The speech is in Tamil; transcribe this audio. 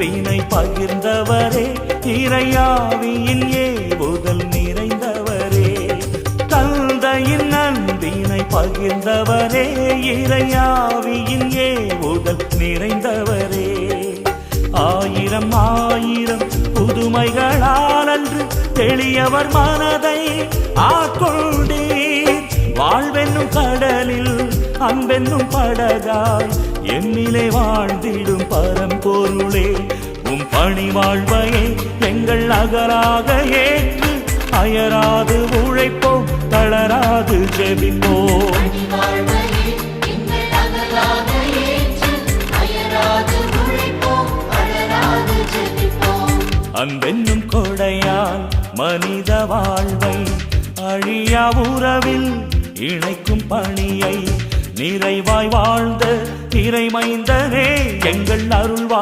அன்பினை பகிர்ந்தவரே, இறையாவியின் ஏவுதல் நிறைந்தவரே. தந்தையின் அன்பினை பகிர்ந்தவரே, இறையாவியின் ஏவுதல் நிறைந்தவரே. ஆயிரம் ஆயிரம் புதுமைகளால் அன்று தெளியவர் மனதை ஆட்கொண்டீர். வாழ்வென்னும் கடலில் அன்பென்னும் படகாய் என்னிலே வாழ்ந்திடும் பரம்பொருளே, உம் பணி வாழ்வையே எங்கள் அகராக ஏற்று அயராது உழைப்போம், தளராது ஜெபிப்போம். அன்பென்னும் கொடையால் மனித வாழ்வை அழியா உறவில் இணைக்கும் பணியை நிறைவாய் வாழ்ந்த இறைமைந்தனே எங்கள் அருள்வா